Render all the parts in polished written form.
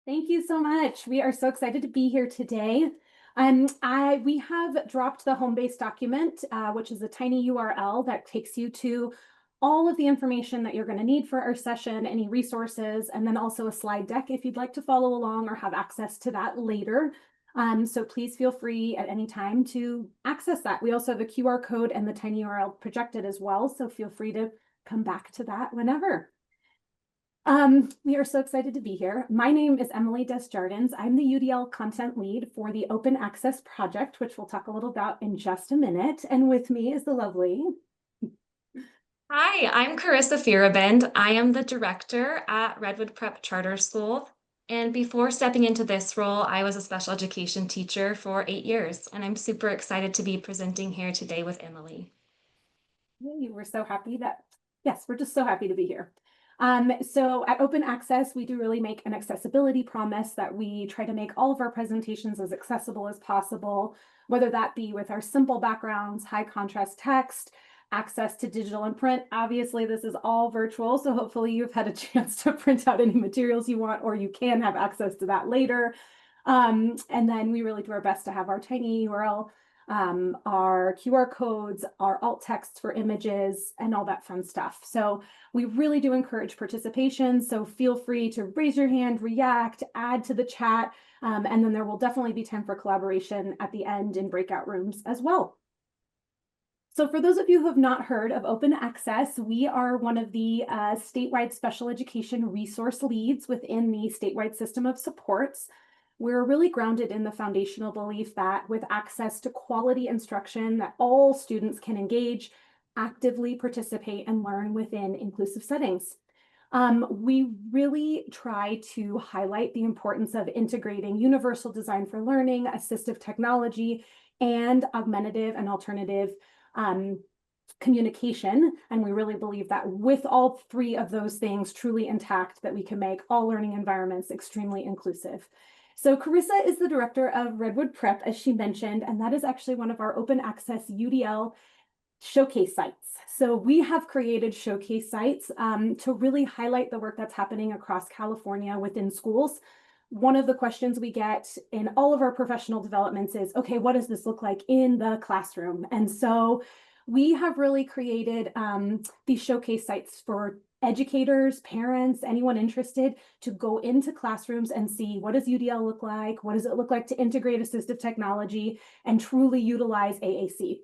Thank you so much. We are so excited to be here today. We have dropped the home base document, which is a tiny URL that takes you to all of the information that you're going to need for our session, any resources, and then also a slide deck if you'd like to follow along or have access to that later. So please feel free at any time to access that. We also have a QR code and the tiny URL projected as well, so feel free to come back to that whenever. We are so excited to be here. My name is Emily DesJardins. I'm the UDL content lead for the Open Access Project, which we'll talk a little about in just a minute. And with me is the lovely. Hi, I'm Karissa Feirabend. I am the director at Redwood Prep Charter School. And before stepping into this role, I was a special education teacher for 8 years. And I'm super excited to be presenting here today with Emily. We're so happy yes, we're just so happy to be here. So at Open Access, we do really make an accessibility promise that we try to make all of our presentations as accessible as possible, whether that be with our simple backgrounds, high contrast text, access to digital and print. Obviously, this is all virtual, so hopefully you've had a chance to print out any materials you want, or you can have access to that later. And then we really do our best to have our tiny URL, our QR codes, our alt texts for images, and all that fun stuff. So we really do encourage participation. So feel free to raise your hand, react, add to the chat, and then there will definitely be time for collaboration at the end in breakout rooms as well. So for those of you who have not heard of Open Access, we are one of the statewide special education resource leads within the statewide system of supports. We're really grounded in the foundational belief that with access to quality instruction, that all students can engage, actively participate, and learn within inclusive settings. We really try to highlight the importance of integrating universal design for learning, assistive technology, and augmentative and alternative communication. And we really believe that with all three of those things truly intact, that we can make all learning environments extremely inclusive. So Karissa is the director of Redwood Prep, as she mentioned, and that is actually one of our open access UDL showcase sites. So we have created showcase sites to really highlight the work that's happening across California within schools. One of the questions we get in all of our professional developments is, okay, what does this look like in the classroom? And so we have really created these showcase sites for educators, parents, anyone interested to go into classrooms and see, what does UDL look like? What does it look like to integrate assistive technology and truly utilize AAC?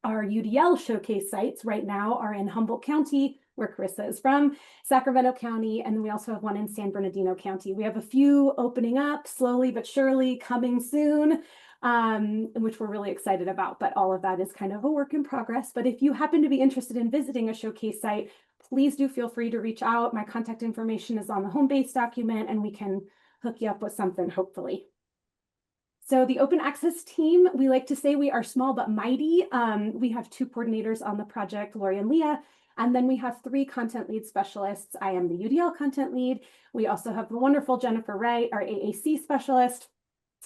Our UDL showcase sites right now are in Humboldt County, where Karissa is from, Sacramento County, and then we also have one in San Bernardino County. We have a few opening up slowly but surely, coming soon, which we're really excited about, but all of that is kind of a work in progress. But if you happen to be interested in visiting a showcase site, please do feel free to reach out. My contact information is on the home base document, and we can hook you up with something, hopefully. So the open access team, we like to say we are small but mighty. We have 2 coordinators on the project, Lori and Leah, and then we have 3 content lead specialists. I am the UDL content lead. We also have the wonderful Jennifer Wright, our AAC specialist,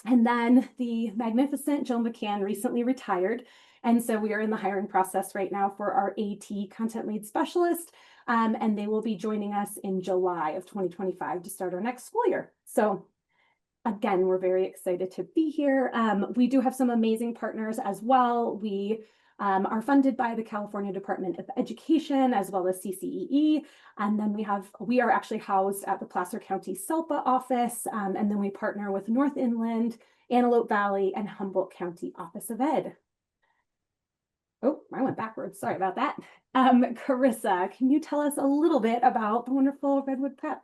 and then the magnificent Jill McCann recently retired. And so we are in the hiring process right now for our AT content lead specialist, and they will be joining us in July of 2025 to start our next school year. So again, we're very excited to be here. We do have some amazing partners as well. We are funded by the California Department of Education as well as CCEE. And then we are actually housed at the Placer County SELPA office. And then we partner with North Inland, Antelope Valley, and Humboldt County Office of Ed. Oh, I went backwards. Sorry about that. Karissa, can you tell us a little bit about the wonderful Redwood Prep?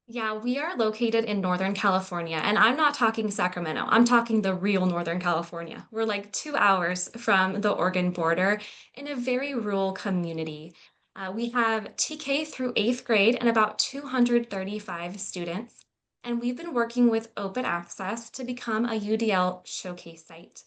Yeah, we are located in Northern California, and I'm not talking Sacramento. I'm talking the real Northern California. We're like 2 hours from the Oregon border in a very rural community. We have TK through 8th grade and about 235 students, and we've been working with Open Access to become a UDL showcase site.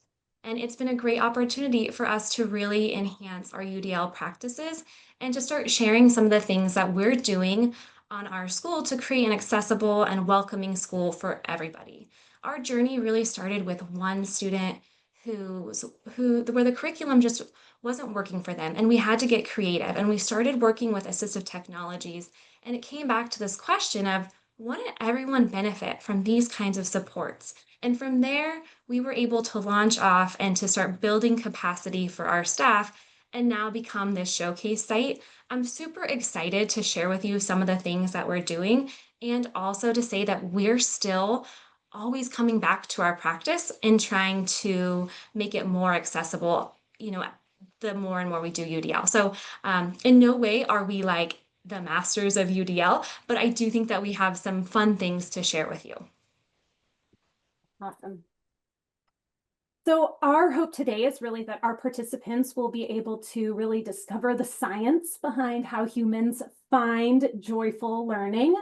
And it's been a great opportunity for us to really enhance our UDL practices and to start sharing some of the things that we're doing on our school to create an accessible and welcoming school for everybody. Our journey really started with one student where the curriculum just wasn't working for them, and we had to get creative, and we started working with assistive technologies, and it came back to this question of, wouldn't everyone benefit from these kinds of supports? And from there, we were able to launch off and to start building capacity for our staff and now become this showcase site. I'm super excited to share with you some of the things that we're doing and also to say that we're still always coming back to our practice and trying to make it more accessible, the more and more we do UDL. So in no way are we like the masters of UDL, but I do think that we have some fun things to share with you. Awesome. So our hope today is really that our participants will be able to really discover the science behind how humans find joyful learning,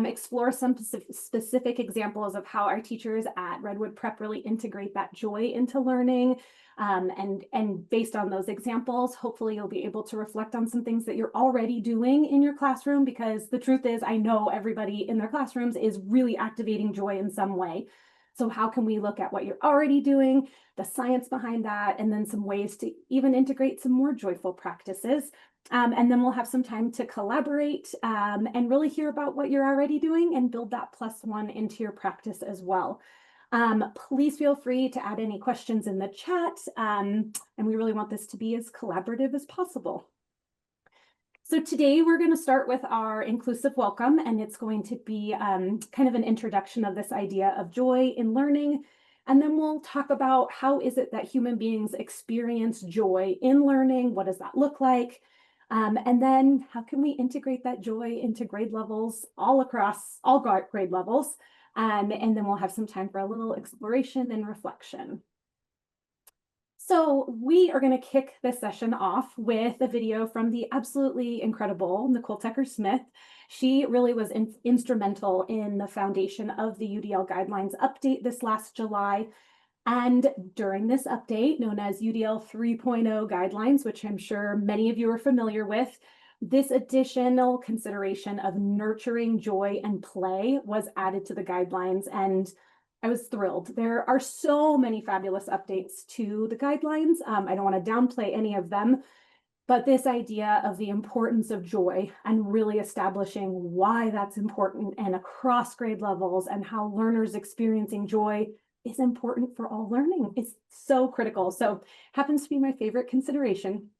explore some specific examples of how our teachers at Redwood Prep really integrate that joy into learning. And based on those examples, hopefully you'll be able to reflect on some things that you're already doing in your classroom, because the truth is, I know everybody in their classrooms is really activating joy in some way. So how can we look at what you're already doing, the science behind that, and then some ways to even integrate some more joyful practices. And then we'll have some time to collaborate and really hear about what you're already doing and build that +1 into your practice as well. Please feel free to add any questions in the chat. And we really want this to be as collaborative as possible. So today we're going to start with our inclusive welcome, and it's going to be kind of an introduction of this idea of joy in learning. And then we'll talk about how is it that human beings experience joy in learning? What does that look like? And then how can we integrate that joy into grade levels all across all grade levels? And then we'll have some time for a little exploration and reflection. So we are going to kick this session off with a video from the absolutely incredible Nicole Tucker-Smith. She really was instrumental in the foundation of the UDL guidelines update this last July. And during this update, known as UDL 3.0 guidelines, which I'm sure many of you are familiar with, this additional consideration of nurturing joy and play was added to the guidelines, and I was thrilled. There are so many fabulous updates to the guidelines. I don't want to downplay any of them, but this idea of the importance of joy and really establishing why that's important and across grade levels and how learners experiencing joy is important for all learning is so critical. So happens to be my favorite consideration.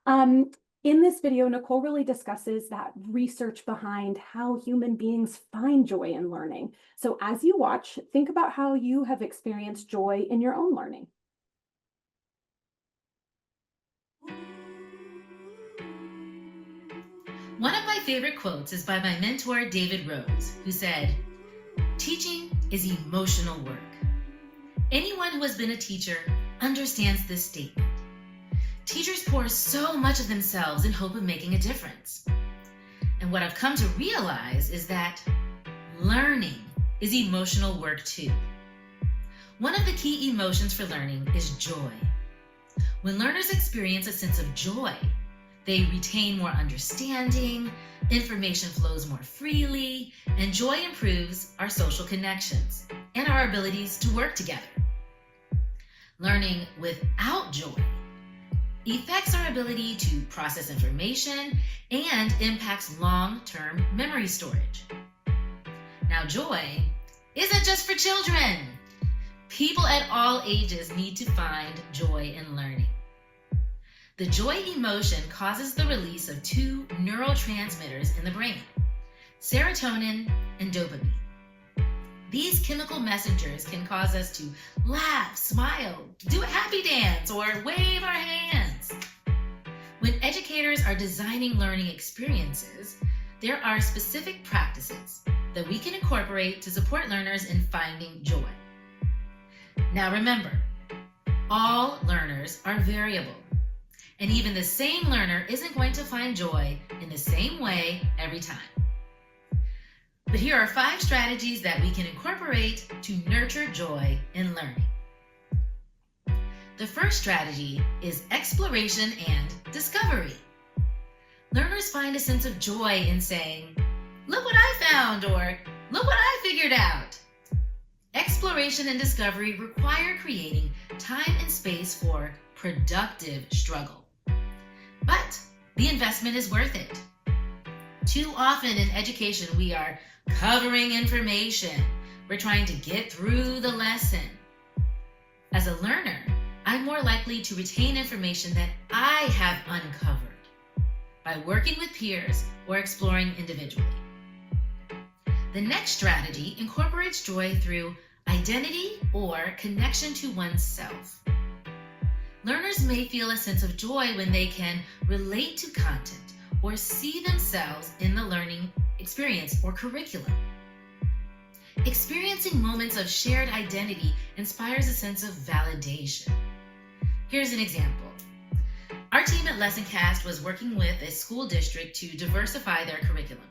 In this video, Nicole really discusses that research behind how human beings find joy in learning. So as you watch, think about how you have experienced joy in your own learning. One of my favorite quotes is by my mentor, David Rose, who said, "Teaching is emotional work." Anyone who has been a teacher understands this statement. Teachers pour so much of themselves in hope of making a difference. And what I've come to realize is that learning is emotional work too. One of the key emotions for learning is joy. When learners experience a sense of joy, they retain more understanding, information flows more freely, and joy improves our social connections and our abilities to work together. Learning without joy affects our ability to process information and impacts long-term memory storage. Now, joy isn't just for children. People at all ages need to find joy in learning. The joy emotion causes the release of two neurotransmitters in the brain, serotonin and dopamine. These chemical messengers can cause us to laugh, smile, do a happy dance, or wave our hands. When educators are designing learning experiences, there are specific practices that we can incorporate to support learners in finding joy. Now remember, all learners are variable, and even the same learner isn't going to find joy in the same way every time. But here are 5 strategies that we can incorporate to nurture joy in learning. The first strategy is exploration and discovery. Learners find a sense of joy in saying, "Look what I found," or "Look what I figured out." Exploration and discovery require creating time and space for productive struggle. But the investment is worth it. Too often in education, we are covering information. We're trying to get through the lesson. As a learner, I'm more likely to retain information that I have uncovered by working with peers or exploring individually. The next strategy incorporates joy through identity or connection to oneself. Learners may feel a sense of joy when they can relate to content or see themselves in the learning experience or curriculum. Experiencing moments of shared identity inspires a sense of validation. Here's an example. Our team at LessonCast was working with a school district to diversify their curriculum.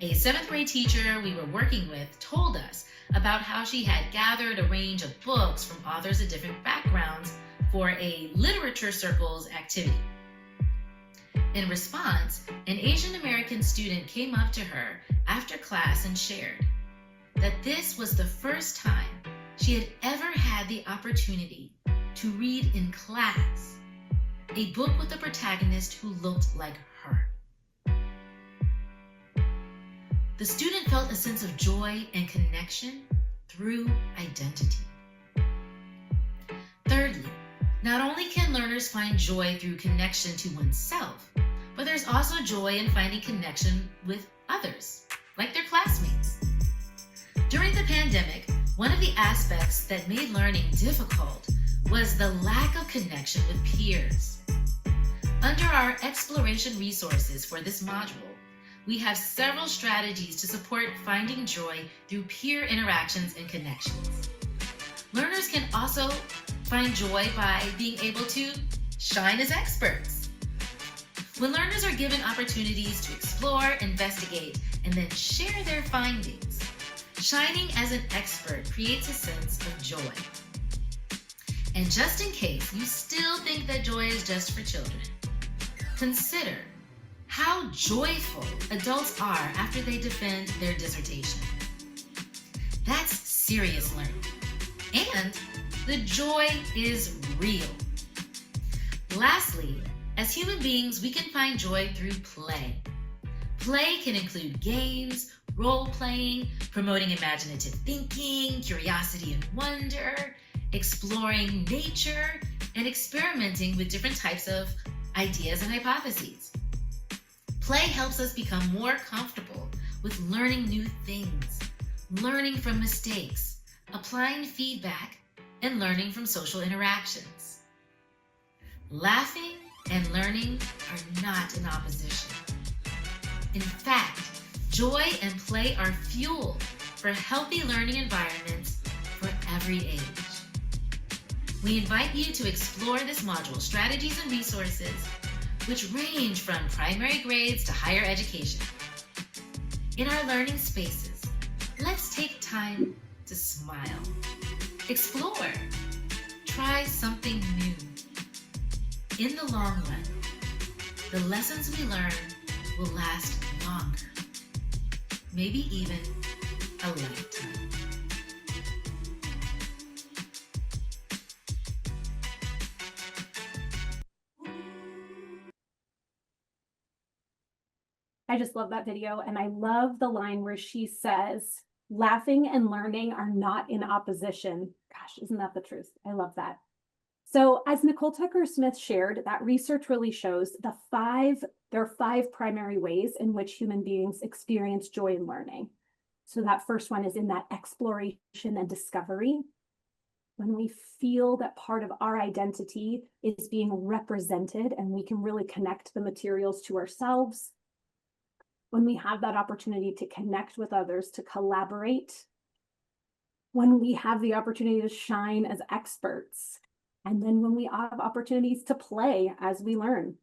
A 7th grade teacher we were working with told us about how she had gathered a range of books from authors of different backgrounds for a literature circles activity. In response, an Asian American student came up to her after class and shared that this was the first time she had ever had the opportunity to read in class a book with a protagonist who looked like her. The student felt a sense of joy and connection through identity. Thirdly, not only can learners find joy through connection to oneself, but there's also joy in finding connection with others, like their classmates. During the pandemic, one of the aspects that made learning difficult was the lack of connection with peers. Under our exploration resources for this module, we have several strategies to support finding joy through peer interactions and connections. Learners can also find joy by being able to shine as experts. When learners are given opportunities to explore, investigate, and then share their findings, shining as an expert creates a sense of joy. And just in case you still think that joy is just for children, consider how joyful adults are after they defend their dissertation. That's serious learning. And the joy is real. Lastly, as human beings, we can find joy through play. Play can include games, role-playing, promoting imaginative thinking, curiosity and wonder, exploring nature, and experimenting with different types of ideas and hypotheses. Play helps us become more comfortable with learning new things, learning from mistakes, applying feedback, and learning from social interactions. Laughing and learning are not in opposition. In fact, joy and play are fuel for healthy learning environments for every age. We invite you to explore this module, strategies and resources, which range from primary grades to higher education. In our learning spaces, let's take time to smile, explore, try something new. In the long run, the lessons we learn will last longer, maybe even a lifetime. I just love that video, and I love the line where she says, laughing and learning are not in opposition. Gosh, isn't that the truth? I love that. So as Nicole Tucker-Smith shared, that research really shows there are 5 primary ways in which human beings experience joy in learning. So that first one is in that exploration and discovery. When we feel that part of our identity is being represented and we can really connect the materials to ourselves. When we have that opportunity to connect with others, to collaborate. When we have the opportunity to shine as experts. And then when we have opportunities to play as we learn.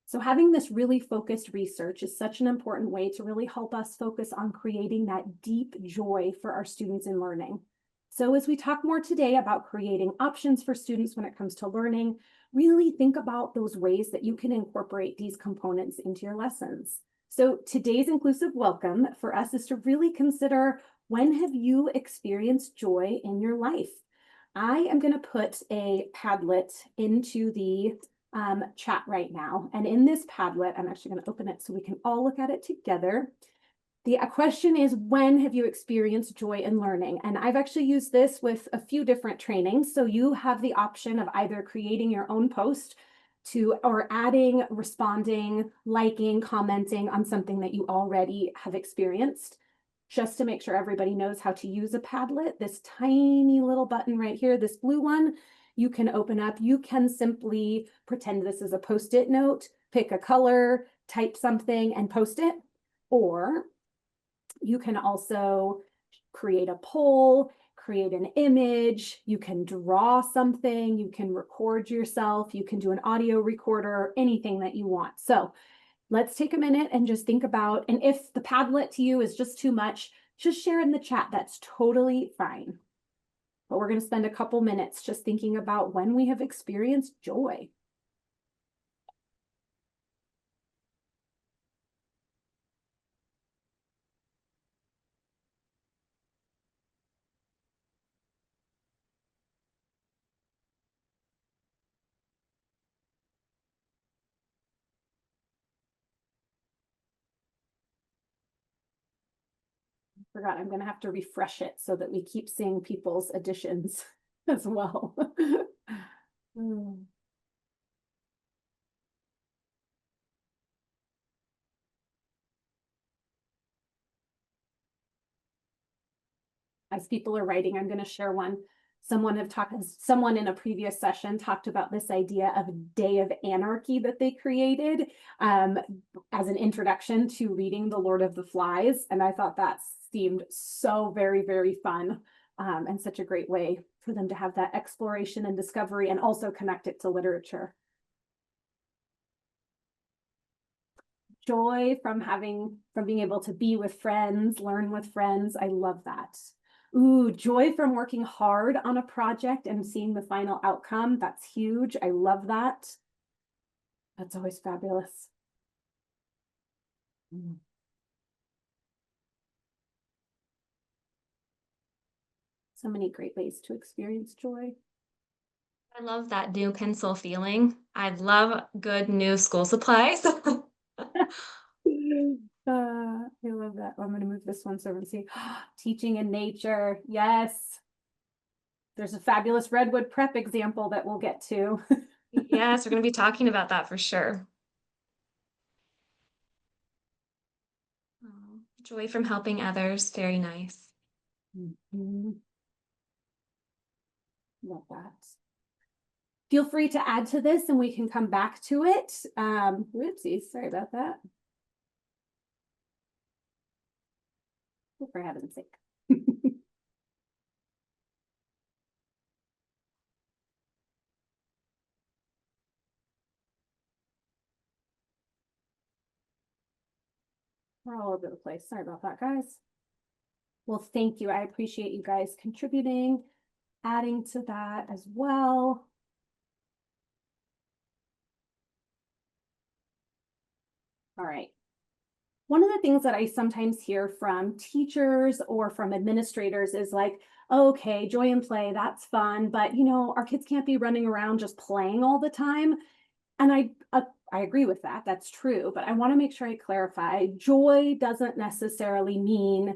So having this really focused research is such an important way to really help us focus on creating that deep joy for our students in learning. So as we talk more today about creating options for students when it comes to learning, really think about those ways that you can incorporate these components into your lessons. So today's inclusive welcome for us is to really consider, when have you experienced joy in your life? I am going to put a Padlet into the chat right now. And in this Padlet, I'm actually going to open it so we can all look at it together. The question is, when have you experienced joy in learning? And I've actually used this with a few different trainings. So you have the option of either creating your own post or adding, responding, liking, commenting on something that you already have experienced. Just to make sure everybody knows how to use a Padlet, this tiny little button right here, this blue one, you can open up. You can simply pretend this is a Post-it note, pick a color, type something and post it. Or you can also create a poll, create an image, you can draw something, you can record yourself, you can do an audio recorder, anything that you want. So let's take a minute and just think about, and if the Padlet to you is just too much, just share in the chat. That's totally fine. But we're going to spend a couple minutes just thinking about when we have experienced joy. Forgot, I'm going to have to refresh it so that we keep seeing people's additions as well. As people are writing, I'm going to share one. Someone in a previous session talked about this idea of a day of anarchy that they created as an introduction to reading The Lord of the Flies. And I thought that seemed so very, very fun and such a great way for them to have that exploration and discovery and also connect it to literature. Joy from being able to be with friends, learn with friends. I love that. Ooh, joy from working hard on a project and seeing the final outcome. That's huge. I love that. That's always fabulous. So many great ways to experience joy. I love that new pencil feeling. I love good new school supplies. I love that. I'm going to move this one so we can see. Teaching in nature. Yes. There's a fabulous Redwood prep example that we'll get to. Yes, we're going to be talking about that for sure. Oh, joy from helping others. Very nice. Love that. Feel free to add to this and we can come back to it. Whoopsies, sorry about that. For heaven's sake. We're all over the place. Sorry about that, guys. Well, thank you. I appreciate you guys contributing, adding to that as well. All right. One of the things that I sometimes hear from teachers or from administrators is like, okay, joy and play, that's fun, but you know, our kids can't be running around just playing all the time. And I agree with that. That's true. But I want to make sure I clarify, joy doesn't necessarily mean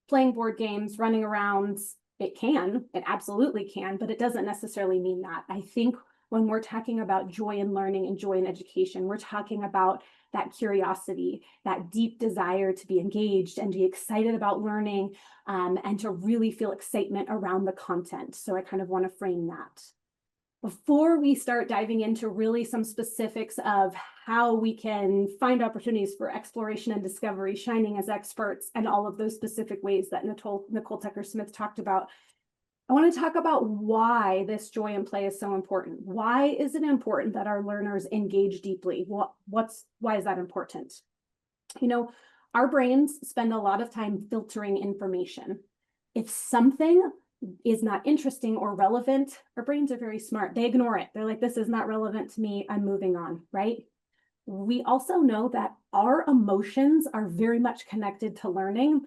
playing board games, running around. It absolutely can, but it doesn't necessarily mean that. I think when we're talking about joy in learning and joy in education, we're talking about that curiosity, that deep desire to be engaged and be excited about learning and to really feel excitement around the content. So I kind of want to frame that. Before we start diving into really some specifics of how we can find opportunities for exploration and discovery, shining as experts, and all of those specific ways that Nicole Tucker-Smith talked about, I want to talk about why this joy and play is so important. Why is it important that our learners engage deeply? Why is that important? You know, our brains spend a lot of time filtering information. If something is not interesting or relevant, our brains are very smart. They ignore it. They're like, this is not relevant to me. I'm moving on, right? We also know that our emotions are very much connected to learning.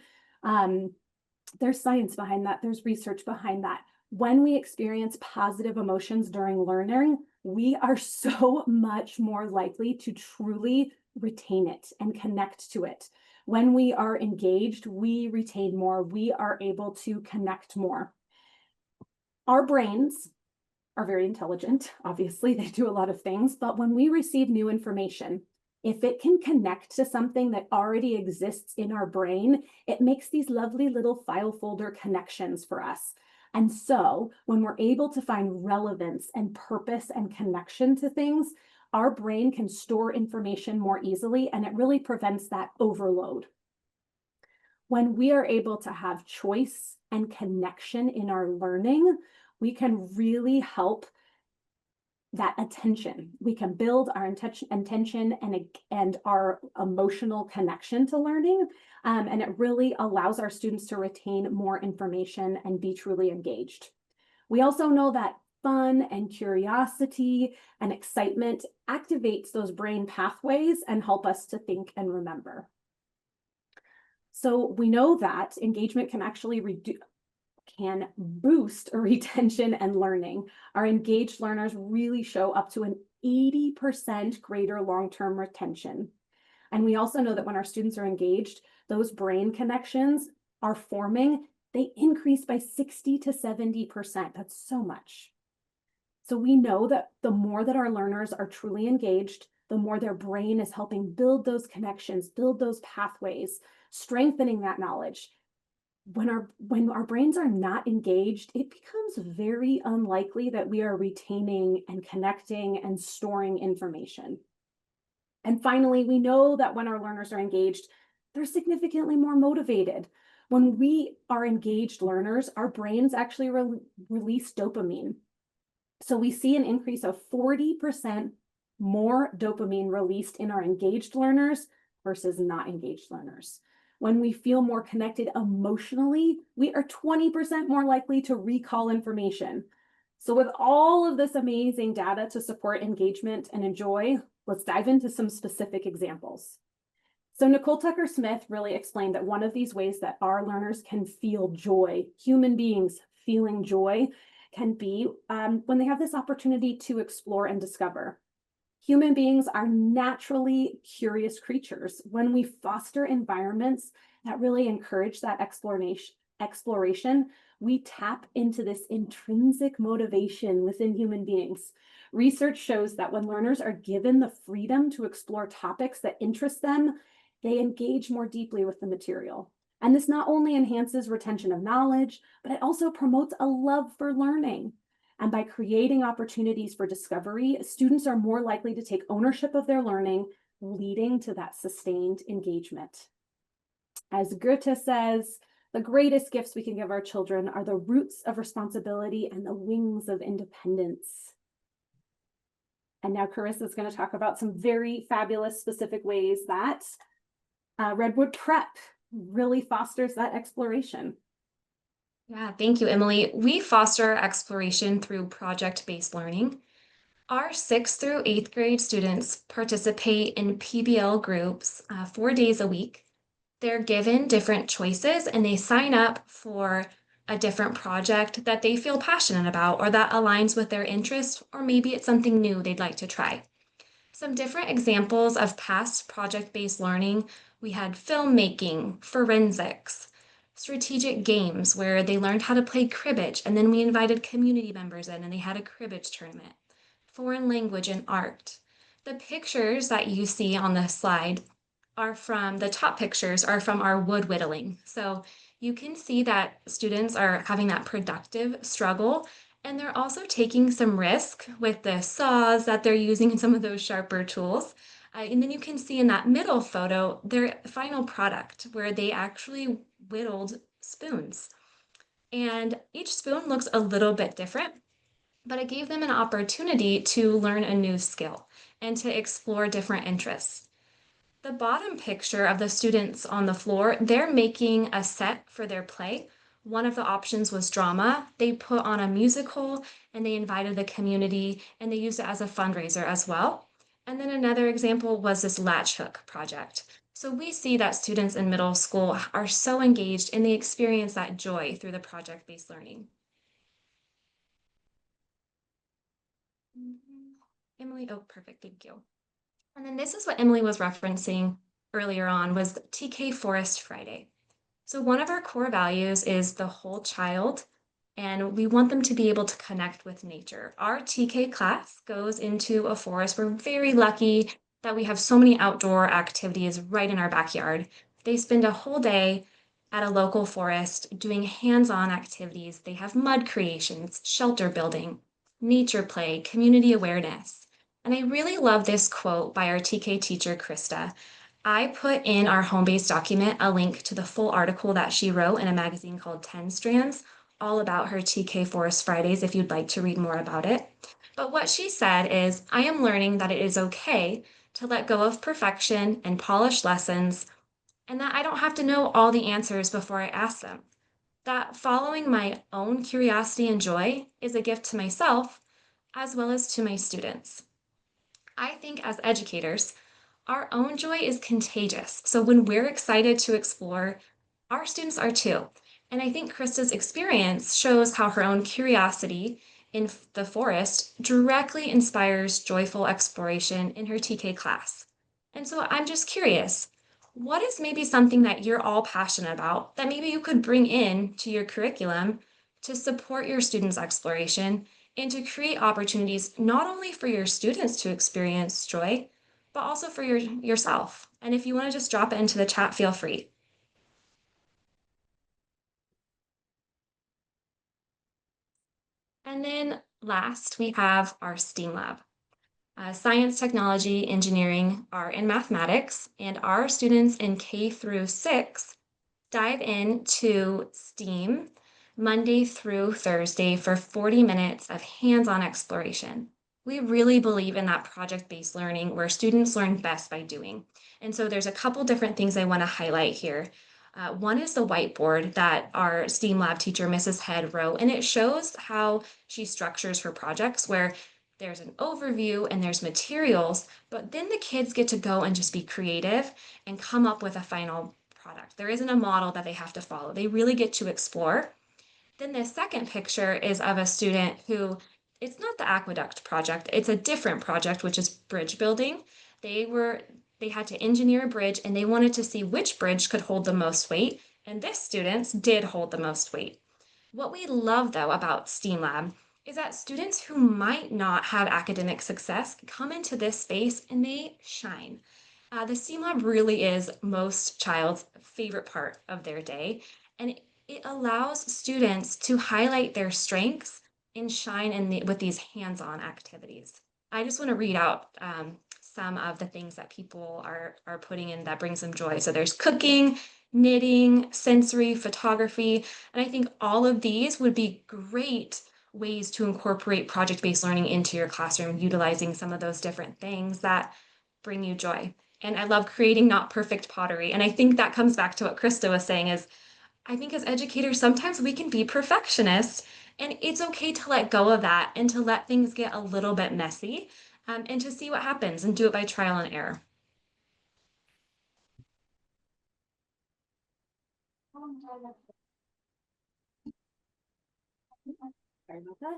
There's science behind that. There's research behind that. When we experience positive emotions during learning, we are so much more likely to truly retain it and connect to it. When we are engaged, we retain more, we are able to connect more. Our brains are very intelligent. Obviously, they do a lot of things, but when we receive new information, if it can connect to something that already exists in our brain, it makes these lovely little file folder connections for us. And so when we're able to find relevance and purpose and connection to things, our brain can store information more easily, and it really prevents that overload. When we are able to have choice and connection in our learning, we can really help that attention. We can build our intention and our emotional connection to learning. And it really allows our students to retain more information and be truly engaged. We also know that fun and curiosity and excitement activates those brain pathways and help us to think and remember. So we know that engagement can actually can boost retention and learning. Our engaged learners really show up to an 80% greater long-term retention. And we also know that when our students are engaged, those brain connections are forming, they increase by 60 to 70%. That's so much. So we know that the more that our learners are truly engaged, the more their brain is helping build those connections, build those pathways, strengthening that knowledge. When our brains are not engaged, it becomes very unlikely that we are retaining and connecting and storing information. And finally, we know that when our learners are engaged, they're significantly more motivated. When we are engaged learners, our brains actually release dopamine. So we see an increase of 40% more dopamine released in our engaged learners versus not engaged learners. When we feel more connected emotionally, we are 20% more likely to recall information. So with all of this amazing data to support engagement and enjoy, let's dive into some specific examples. So Nicole Tucker-Smith really explained that one of these ways that our learners can feel joy, human beings feeling joy, can be when they have this opportunity to explore and discover. Human beings are naturally curious creatures. When we foster environments that really encourage that exploration, we tap into this intrinsic motivation within human beings. Research shows that when learners are given the freedom to explore topics that interest them, they engage more deeply with the material. And this not only enhances retention of knowledge, but it also promotes a love for learning. And by creating opportunities for discovery, students are more likely to take ownership of their learning, leading to that sustained engagement. As Goethe says, the greatest gifts we can give our children are the roots of responsibility and the wings of independence. And now Karissa is going to talk about some very fabulous specific ways that Redwood Prep really fosters that exploration. Yeah, thank you, Emily. We foster exploration through project-based learning. Our 6th through 8th grade students participate in PBL groups 4 days a week. They're given different choices and they sign up for a different project that they feel passionate about or that aligns with their interests, or maybe it's something new they'd like to try. Some different examples of past project-based learning: we had filmmaking, forensics, strategic games where they learned how to play cribbage, and then we invited community members in and they had a cribbage tournament, foreign language and art. The pictures that you see on the slide the top pictures are from our wood whittling. So you can see that students are having that productive struggle, and they're also taking some risk with the saws that they're using and some of those sharper tools. And then you can see in that middle photo their final product where they actually whittled spoons. And each spoon looks a little bit different, but it gave them an opportunity to learn a new skill and to explore different interests. The bottom picture of the students on the floor, they're making a set for their play. One of the options was drama. They put on a musical and they invited the community and they used it as a fundraiser as well. And then another example was this latch hook project. So we see that students in middle school are so engaged and they experience that joy through the project-based learning. Emily, oh, perfect, thank you. And then this is what Emily was referencing earlier on was TK Forest Friday. So one of our core values is the whole child, and we want them to be able to connect with nature. Our TK class goes into a forest. We're very lucky that we have so many outdoor activities right in our backyard. They spend a whole day at a local forest doing hands-on activities. They have mud creations, shelter building, nature play, community awareness. And I really love this quote by our TK teacher, Krista. I put in our home-based document a link to the full article that she wrote in a magazine called 10 Strands, all about her TK Forest Fridays if you'd like to read more about it. But what she said is, I am learning that it is okay to let go of perfection and polish lessons, and that I don't have to know all the answers before I ask them. That following my own curiosity and joy is a gift to myself as well as to my students. I think as educators, our own joy is contagious. So when we're excited to explore, our students are too. And I think Krista's experience shows how her own curiosity in the forest directly inspires joyful exploration in her TK class. And so I'm just curious, what is maybe something that you're all passionate about that maybe you could bring in to your curriculum to support your students' exploration and to create opportunities not only for your students to experience joy, but also for yourself. And if you want to just drop it into the chat, feel free. And then last, we have our STEAM lab. Science, technology, engineering, art, and mathematics. And our students in K through 6 dive into STEAM Monday through Thursday for 40 minutes of hands-on exploration. We really believe in that project-based learning where students learn best by doing. And so there's a couple different things I want to highlight here. One is the whiteboard that our STEAM lab teacher, Mrs. Head, wrote, and it shows how she structures her projects where there's an overview and there's materials, but then the kids get to go and just be creative and come up with a final product. There isn't a model that they have to follow. They really get to explore. Then the second picture is of a student who, it's not the aqueduct project, it's a different project, which is bridge building. They had to engineer a bridge and they wanted to see which bridge could hold the most weight. And this students did hold the most weight. What we love though about STEAM Lab is that students who might not have academic success come into this space and they shine. The STEAM Lab really is most child's favorite part of their day, and it allows students to highlight their strengths and shine with these hands-on activities. I just want to read out some of the things that people are putting in that brings them joy. So there's cooking, knitting, sensory, photography, and I think all of these would be great ways to incorporate project-based learning into your classroom, utilizing some of those different things that bring you joy. And I love creating not perfect pottery. And I think that comes back to what Krista was saying is, I think as educators, sometimes we can be perfectionists and it's okay to let go of that and to let things get a little bit messy and to see what happens and do it by trial and error. Sorry about that.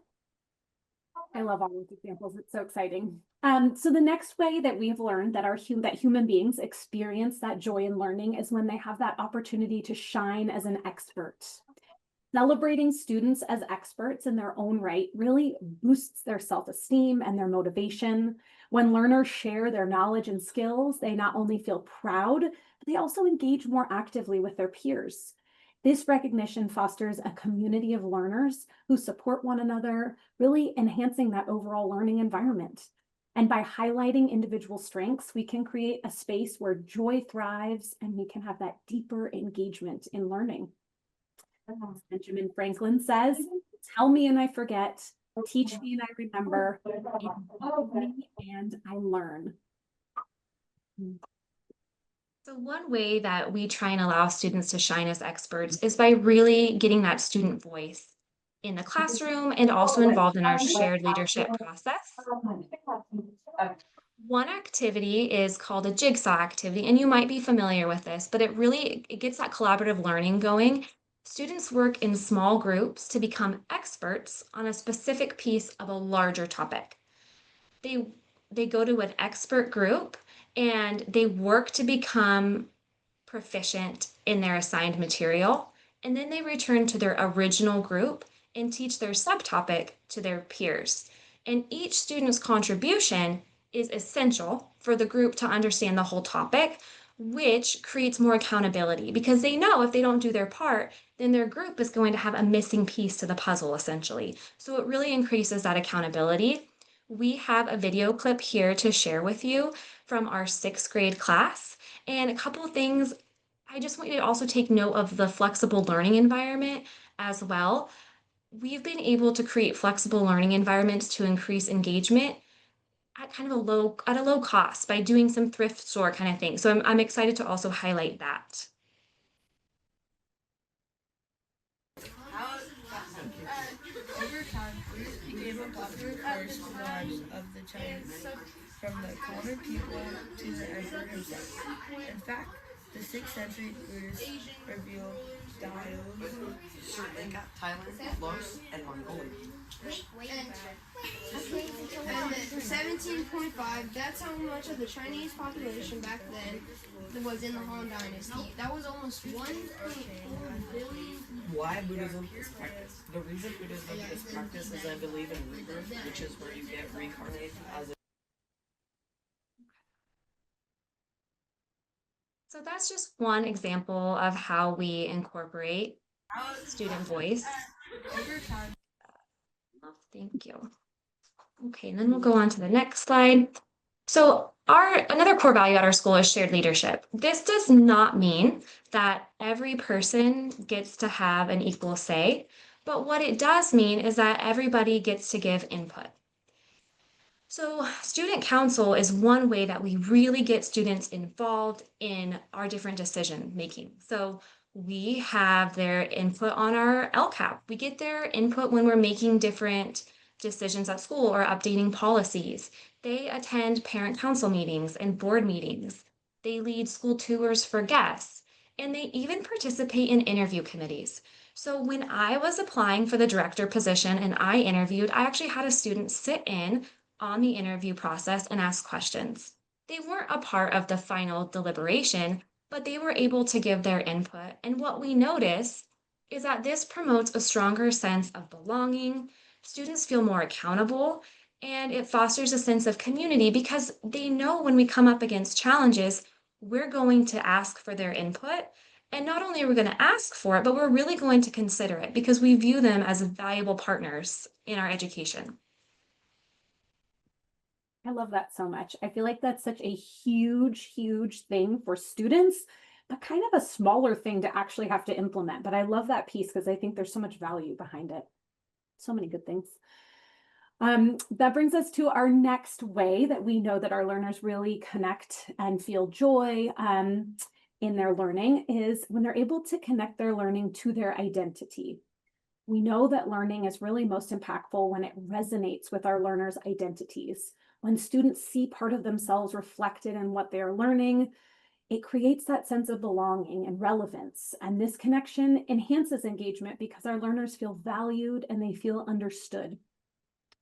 I love all these examples. It's so exciting. So the next way that we've learned that human beings experience that joy in learning is when they have that opportunity to shine as an expert. Celebrating students as experts in their own right really boosts their self-esteem and their motivation. When learners share their knowledge and skills, they not only feel proud, but they also engage more actively with their peers. This recognition fosters a community of learners who support one another, really enhancing that overall learning environment. And by highlighting individual strengths, we can create a space where joy thrives and we can have that deeper engagement in learning. Benjamin Franklin says, "Tell me and I forget, teach me and I remember, involve me and I learn." So one way that we try and allow students to shine as experts is by really getting that student voice in the classroom and also involved in our shared leadership process. One activity is called a jigsaw activity, and you might be familiar with this, but it gets that collaborative learning going. Students work in small groups to become experts on a specific piece of a larger topic. They they go to an expert group and they work to become proficient in their assigned material, and then they return to their original group and teach their subtopic to their peers. And each student's contribution is essential for the group to understand the whole topic, which creates more accountability because they know if they don't do their part, then their group is going to have a missing piece to the puzzle, essentially. So it really increases that accountability. We have a video clip here to share with you from our 6th grade class. And a couple of things, I just want you to also take note of the flexible learning environment as well. We've been able to create flexible learning environments to increase engagement at kind of a low cost by doing some thrift store kind of thing. So I'm excited to also highlight that. Over time, food became a popular course in the lives of the Chinese, from the common people to the emperor himself. In fact, the 6th century Buddhists revealed Taoism. Sri Lanka, Thailand, Laos, and Mongolia. And 17.5, that's how much of the Chinese population back then was in the Han Dynasty. That was almost 1.4 billion. Why Buddhism is practiced? The reason Buddhism is practiced is I believe in rebirth, which is where you get reincarnated as a So that's just one example of how we incorporate student voice. Over time, Oh, thank you. Okay, and then we'll go on to the next slide. So another core value at our school is shared leadership. This does not mean that every person gets to have an equal say, but what it does mean is that everybody gets to give input. So student council is one way that we really get students involved in our different decision making. So we have their input on our LCAP. We get their input when we're making different decisions at school or updating policies. They attend parent council meetings and board meetings. They lead school tours for guests, and they even participate in interview committees. So when I was applying for the director position and I interviewed, I actually had a student sit in on the interview process and ask questions. They weren't a part of the final deliberation, but they were able to give their input. And what we notice is that this promotes a stronger sense of belonging. Students feel more accountable, and it fosters a sense of community because they know when we come up against challenges, we're going to ask for their input. And not only are we going to ask for it, but we're really going to consider it because we view them as valuable partners in our education. I love that so much. I feel like that's such a huge, huge thing for students, but kind of a smaller thing to actually have to implement. But I love that piece because I think there's so much value behind it. So many good things. That brings us to our next way that we know that our learners really connect and feel joy in their learning is when they're able to connect their learning to their identity. We know that learning is really most impactful when it resonates with our learners' identities. When students see part of themselves reflected in what they're learning, it creates that sense of belonging and relevance. And this connection enhances engagement because our learners feel valued and they feel understood.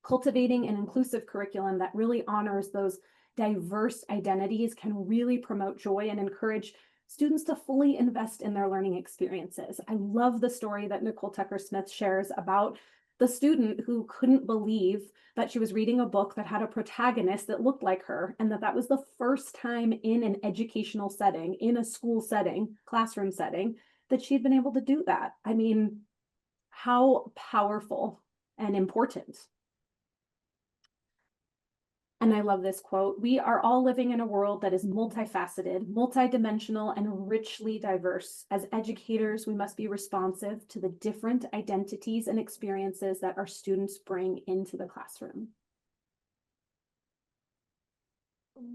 Cultivating an inclusive curriculum that really honors those diverse identities can really promote joy and encourage students to fully invest in their learning experiences. I love the story that Nicole Tucker-Smith shares about the student who couldn't believe that she was reading a book that had a protagonist that looked like her, and that was the first time in an educational setting, in a school setting, classroom setting, that she'd been able to do that. I mean, how powerful and important. And I love this quote: "We are all living in a world that is multifaceted, multidimensional, and richly diverse. As educators, we must be responsive to the different identities and experiences that our students bring into the classroom."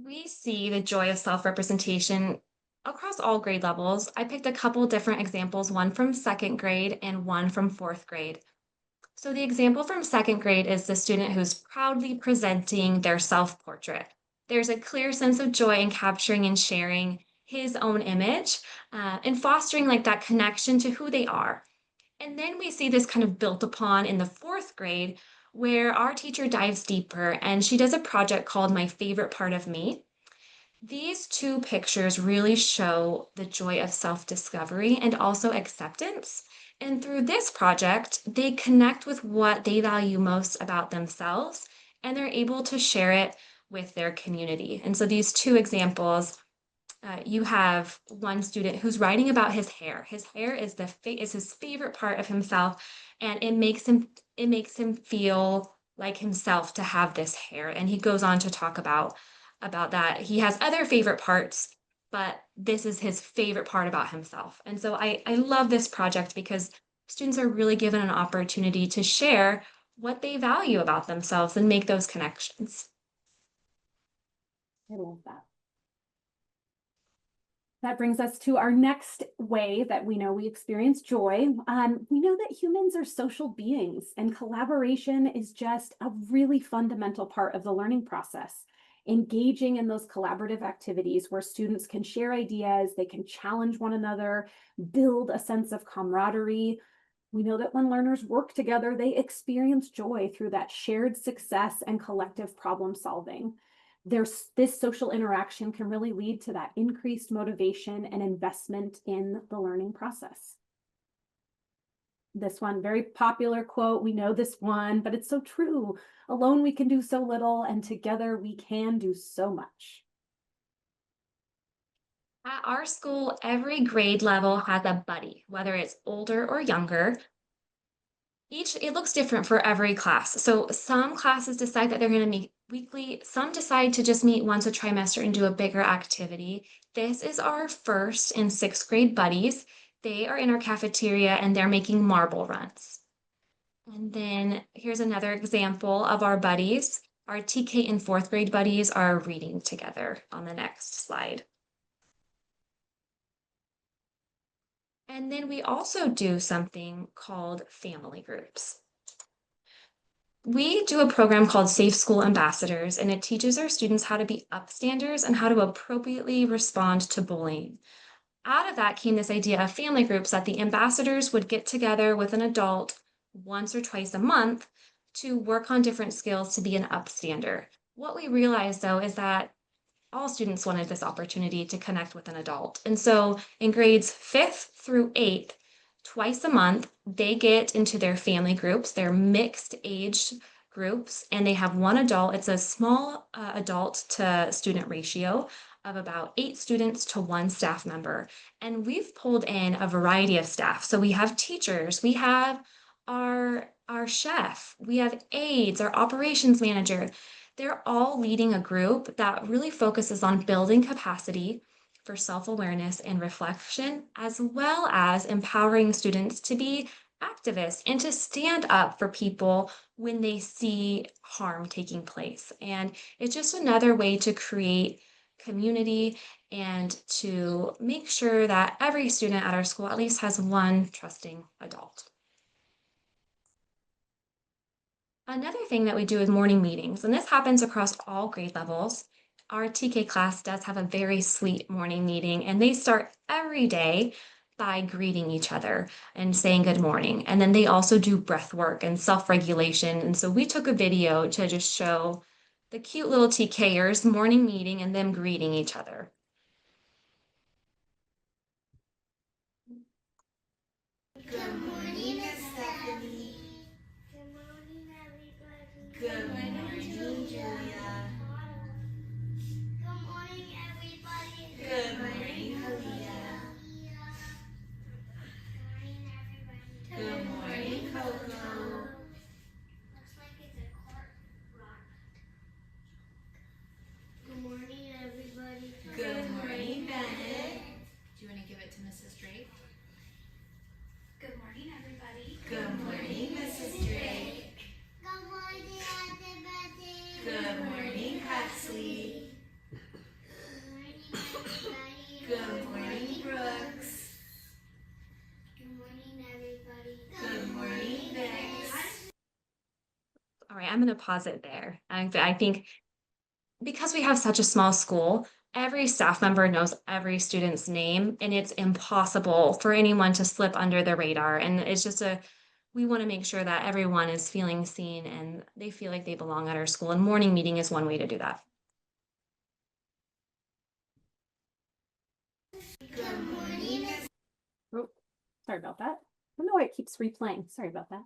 We see the joy of self-representation across all grade levels. I picked a couple different examples, one from 2nd grade and one from 4th grade. So the example from 2nd grade is the student who's proudly presenting their self-portrait. There's a clear sense of joy in capturing and sharing his own image and fostering like that connection to who they are. And then we see this kind of built upon in the 4th grade where our teacher dives deeper and she does a project called My Favorite Part of Me. These two pictures really show the joy of self-discovery and also acceptance. And through this project, they connect with what they value most about themselves, and they're able to share it with their community. And so these two examples, you have one student who's writing about his hair. His hair is his favorite part of himself, and it makes him feel like himself to have this hair. And he goes on to talk about that. He has other favorite parts, but this is his favorite part about himself. And so I love this project because students are really given an opportunity to share what they value about themselves and make those connections. I love that. That brings us to our next way that we know we experience joy. We know that humans are social beings, and collaboration is just a really fundamental part of the learning process. Engaging in those collaborative activities where students can share ideas, they can challenge one another, build a sense of camaraderie. We know that when learners work together, they experience joy through that shared success and collective problem solving. This social interaction can really lead to that increased motivation and investment in the learning process. This one, very popular quote, we know this one, but it's so true. Alone we can do so little, and together we can do so much. At our school, every grade level has a buddy, whether it's older or younger. It looks different for every class. So some classes decide that they're going to meet weekly. Some decide to just meet once a trimester and do a bigger activity. This is our 1st and 6th grade buddies. They are in our cafeteria and they're making marble runs. And then here's another example of our buddies. Our TK and 4th grade buddies are reading together on the next slide. And then we also do something called family groups. We do a program called Safe School Ambassadors, and it teaches our students how to be upstanders and how to appropriately respond to bullying. Out of that came this idea of family groups, that the ambassadors would get together with an adult once or twice a month to work on different skills to be an upstander. What we realized, though, is that all students wanted this opportunity to connect with an adult. And so in grades 5th through 8th, twice a month, they get into their family groups, their mixed age groups, and they have one adult. It's a small adult to student ratio of about 8 students to 1 staff member. And we've pulled in a variety of staff. So we have teachers, we have our chef, we have aides, our operations manager. They're all leading a group that really focuses on building capacity for self-awareness and reflection, as well as empowering students to be activists and to stand up for people when they see harm taking place. And it's just another way to create community and to make sure that every student at our school at least has one trusting adult. Another thing that we do is morning meetings, and this happens across all grade levels. Our TK class does have a very sweet morning meeting, and they start every day by greeting each other and saying good morning. And then they also do breath work and self-regulation. And so we took a video to just show the cute little TKers morning meeting and them greeting each other. Good morning, Miss Stephanie. Good morning, everybody. Good morning, Julia. Good morning, everybody. Good morning, Aaliyah. Good morning, Coco. Looks like it's a cork rock. Good morning, everybody. Good morning, Bennett. Do you want to give it to Mrs. Drake? Good morning, everybody. Good morning, Mrs. Drake. Good morning, everybody. Good morning, Huxley. Good morning, everybody. Good morning, Brooks. Good morning, everybody. Good morning, Bex. All right, I'm going to pause it there. I think because we have such a small school, every staff member knows every student's name, and it's impossible for anyone to slip under the radar. And it's just a we want to make sure that everyone is feeling seen and they feel like they belong at our school. And morning meeting is one way to do that. Oh, sorry about that. I don't know why it keeps replaying. Sorry about that.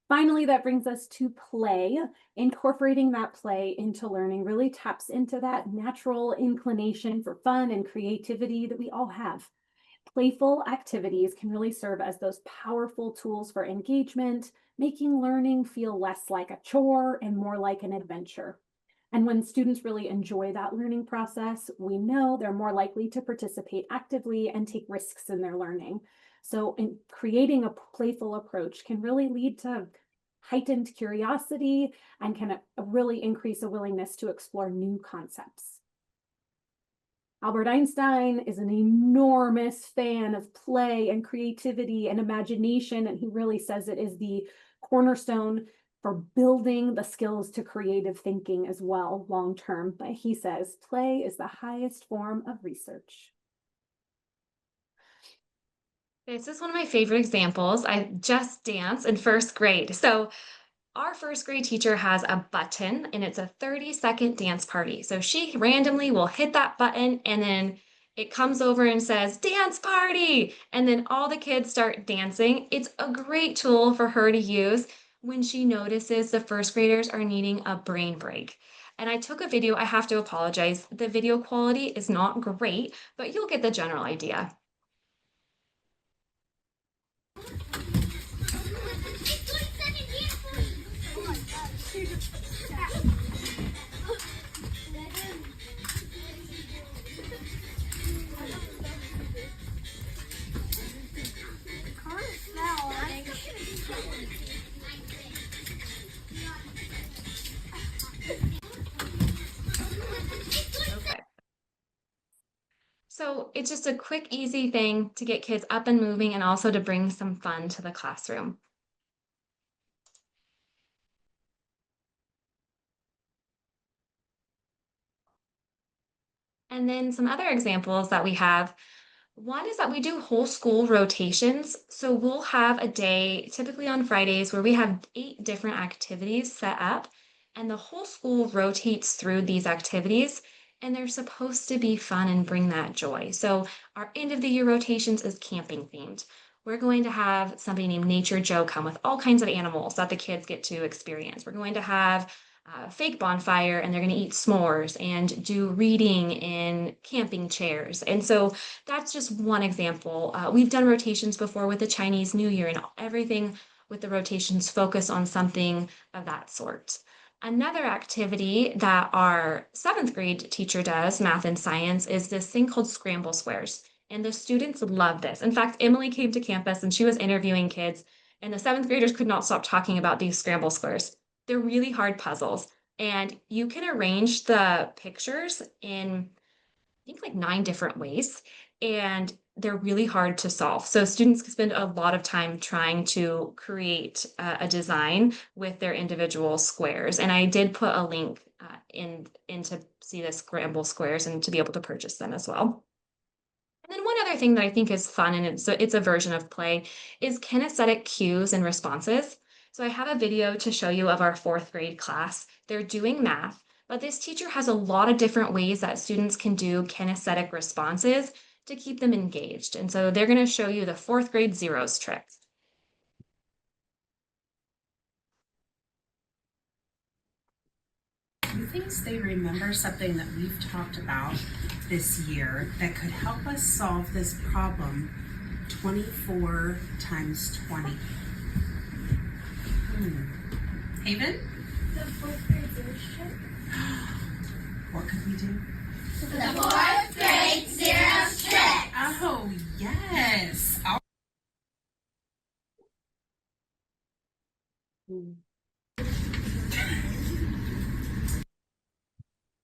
Finally, that brings us to play. Incorporating that play into learning really taps into that natural inclination for fun and creativity that we all have. Playful activities can really serve as those powerful tools for engagement, making learning feel less like a chore and more like an adventure. And when students really enjoy that learning process, we know they're more likely to participate actively and take risks in their learning. So in creating a playful approach can really lead to heightened curiosity and can really increase a willingness to explore new concepts. Albert Einstein is an enormous fan of play and creativity and imagination, and he really says it is the cornerstone for building the skills to creative thinking as well long term. But he says play is the highest form of research. This is one of my favorite examples. I just danced in first grade. So our first grade teacher has a button and it's a 30-second dance party. So she randomly will hit that button and then it comes over and says, dance party. And then all the kids start dancing. It's a great tool for her to use when she notices the first graders are needing a brain break. And I took a video. I have to apologize. The video quality is not great, but you'll get the general idea. Okay. So it's just a quick, easy thing to get kids up and moving and also to bring some fun to the classroom. And then some other examples that we have. One is that we do whole school rotations. So we'll have a day, typically on Fridays, where we have 8 different activities set up, and the whole school rotates through these activities, and they're supposed to be fun and bring that joy. So our end of the year rotations is camping themed. We're going to have somebody named Nature Joe come with all kinds of animals that the kids get to experience. We're going to have fake bonfire and they're going to eat s'mores and do reading in camping chairs. And so that's just one example. We've done rotations before with the Chinese New Year, and everything with the rotations focus on something of that sort. Another activity that our 7th grade teacher does, math and science, is this thing called scramble squares. And the students love this. In fact, Emily came to campus and she was interviewing kids, and the 7th graders could not stop talking about these scramble squares. They're really hard puzzles, and you can arrange the pictures in, I think, like 9 different ways, and they're really hard to solve. So students can spend a lot of time trying to create a design with their individual squares. And I did put a link in to see the scramble squares and to be able to purchase them as well. And then one other thing that I think is fun, and it's a version of play, is kinesthetic cues and responses. So I have a video to show you of our 4th grade class. They're doing math, but this teacher has a lot of different ways that students can do kinesthetic responses to keep them engaged. And so they're going to show you the 4th grade zeros trick. Do you think they remember something that we've talked about this year that could help us solve this problem 24 times 20? Haven? The 4th grade zeros trick. What could we do? The 4th grade zeros trick. Oh, yes.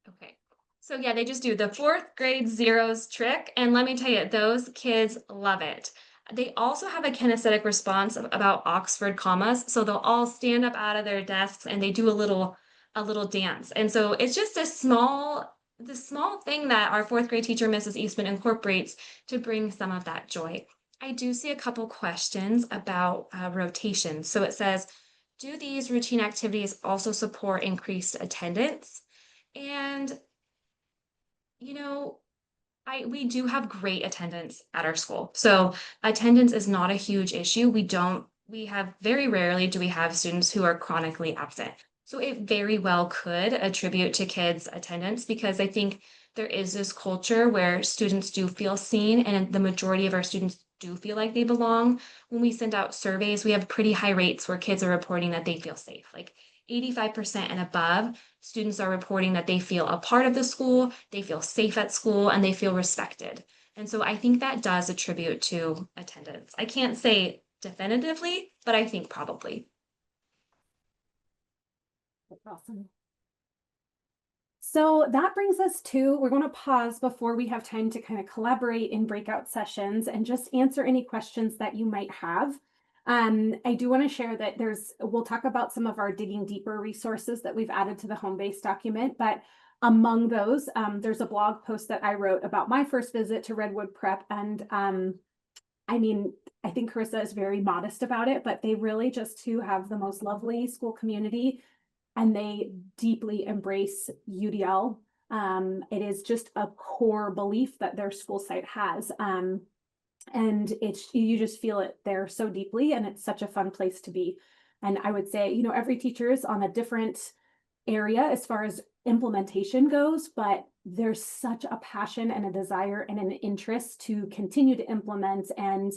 Okay, so yeah, they just do the 4th grade zeros trick, and let me tell you, those kids love it. They also have a kinesthetic response about Oxford commas, so they'll all stand up out of their desks and they do a little dance. And so it's just the small thing that our 4th grade teacher, Mrs. Eastman, incorporates to bring some of that joy. I do see a couple questions about rotation. So it says, do these routine activities also support increased attendance? And, you know, we do have great attendance at our school. So attendance is not a huge issue. We have very rarely do we have students who are chronically absent. So it very well could attribute to kids' attendance because I think there is this culture where students do feel seen and the majority of our students do feel like they belong. When we send out surveys, we have pretty high rates where kids are reporting that they feel safe. Like 85% and above, students are reporting that they feel a part of the school, they feel safe at school, and they feel respected. And so I think that does attribute to attendance. I can't say definitively, but I think probably. Awesome. So that brings us to, we're going to pause before we have time to kind of collaborate in breakout sessions and just answer any questions that you might have. I do want to share that we'll talk about some of our digging deeper resources that we've added to the home base document, but among those, there's a blog post that I wrote about my first visit to Redwood Prep. And I mean, I think Karissa is very modest about it, but they really just have the most lovely school community and they deeply embrace UDL. It is just a core belief that their school site has. And you just feel it there so deeply, and it's such a fun place to be. And I would say, every teacher is on a different area as far as implementation goes, but there's such a passion and a desire and an interest to continue to implement and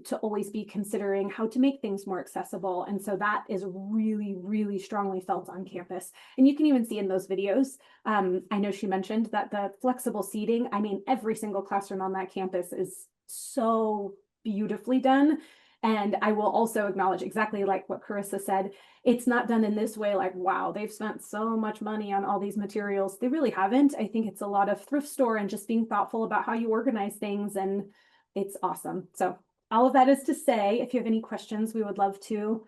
to always be considering how to make things more accessible. And so that is really, really strongly felt on campus. And you can even see in those videos, I know she mentioned that the flexible seating, I mean, every single classroom on that campus is so beautifully done. And I will also acknowledge exactly like what Karissa said, it's not done in this way like, wow, they've spent so much money on all these materials. They really haven't. I think it's a lot of thrift store and just being thoughtful about how you organize things, and it's awesome. So all of that is to say, if you have any questions, we would love to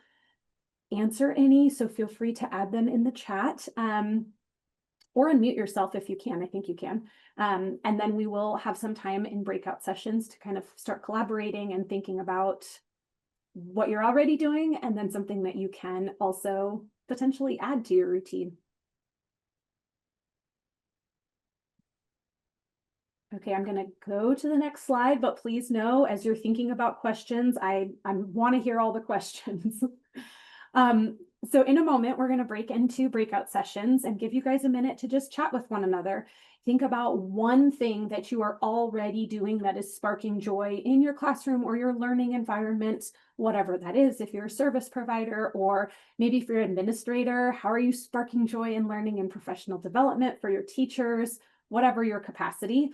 answer any. So feel free to add them in the chat. Or unmute yourself if you can. I think you can. And then we will have some time in breakout sessions to kind of start collaborating and thinking about what you're already doing, and then something that you can also potentially add to your routine. Okay, I'm going to go to the next slide, but please know as you're thinking about questions, I want to hear all the questions. So in a moment, we're going to break into breakout sessions and give you guys a minute to just chat with one another. Think about one thing that you are already doing that is sparking joy in your classroom or your learning environment, whatever that is. If you're a service provider, or maybe if you're an administrator, how are you sparking joy in learning and professional development for your teachers, whatever your capacity.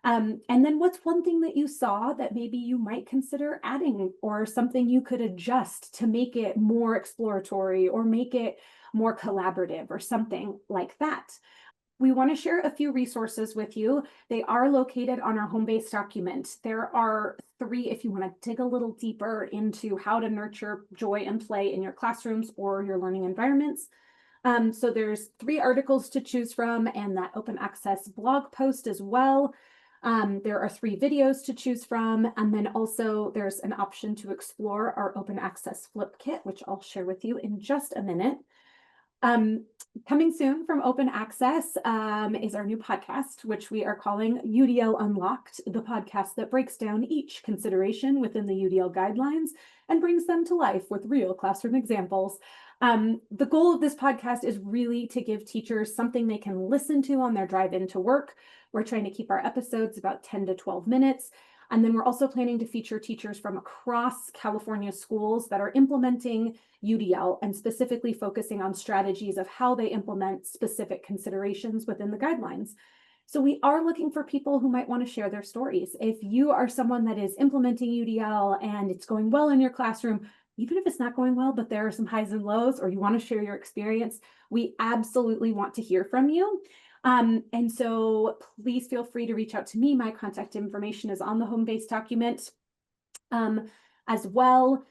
And then what's one thing that you saw that maybe you might consider adding, or something you could adjust to make it more exploratory or make it more collaborative or something like that. We want to share a few resources with you. They are located on our home base document. There are 3 if you want to dig a little deeper into how to nurture joy and play in your classrooms or your learning environments. So there's 3 articles to choose from and that open access blog post as well. There are 3 videos to choose from, and then also there's an option to explore our open access flip kit, which I'll share with you in just a minute. Coming soon from Open Access is our new podcast, which we are calling UDL Unlocked, the podcast that breaks down each consideration within the UDL guidelines and brings them to life with real classroom examples. The goal of this podcast is really to give teachers something they can listen to on their drive into work. We're trying to keep our episodes about 10 to 12 minutes. And then we're also planning to feature teachers from across California schools that are implementing UDL and specifically focusing on strategies of how they implement specific considerations within the guidelines. So we are looking for people who might want to share their stories. If you are someone that is implementing UDL and it's going well in your classroom, even if it's not going well, but there are some highs and lows, or you want to share your experience, we absolutely want to hear from you. And so please feel free to reach out to me. My contact information is on the home base document as well.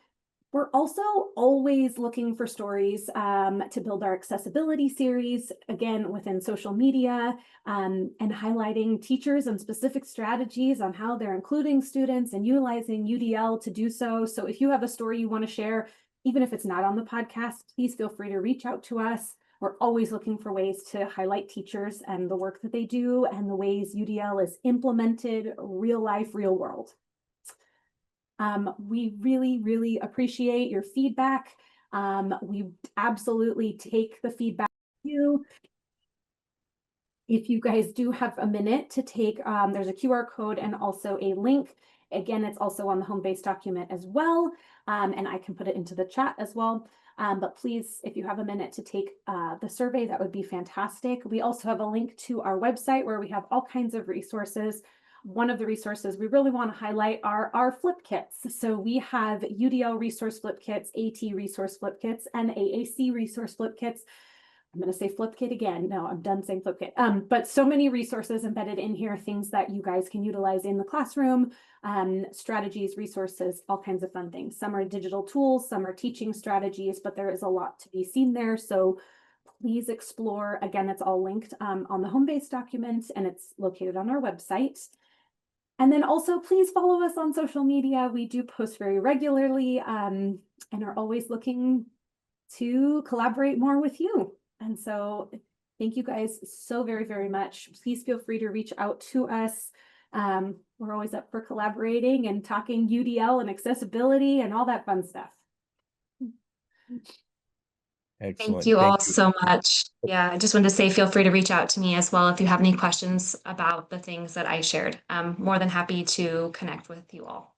We're also always looking for stories to build our accessibility series, again, within social media, and highlighting teachers and specific strategies on how they're including students and utilizing UDL to do so. So if you have a story you want to share, even if it's not on the podcast, please feel free to reach out to us. We're always looking for ways to highlight teachers and the work that they do and the ways UDL is implemented real life, real world. We really, really appreciate your feedback. We absolutely take the feedback from you. If you guys do have a minute to take, there's a QR code and also a link. Again, it's also on the home base document as well. And I can put it into the chat as well. But please, if you have a minute to take the survey, that would be fantastic. We also have a link to our website where we have all kinds of resources. One of the resources we really want to highlight are our flip kits. So we have UDL resource flip kits, AT resource flip kits, and AAC resource flip kits. I'm going to say flip kit again. No, I'm done saying flip kit. But so many resources embedded in here, things that you guys can utilize in the classroom, strategies, resources, all kinds of fun things. Some are digital tools, some are teaching strategies, but there is a lot to be seen there. So please explore. Again, it's all linked on the home base document, and it's located on our website. And then also please follow us on social media. We do post very regularly and are always looking to collaborate more with you. And so thank you guys so very, very much. Please feel free to reach out to us. We're always up for collaborating and talking UDL and accessibility and all that fun stuff. Excellent. Thank you all so much. Yeah, I just wanted to say feel free to reach out to me as well if you have any questions about the things that I shared. I'm more than happy to connect with you all.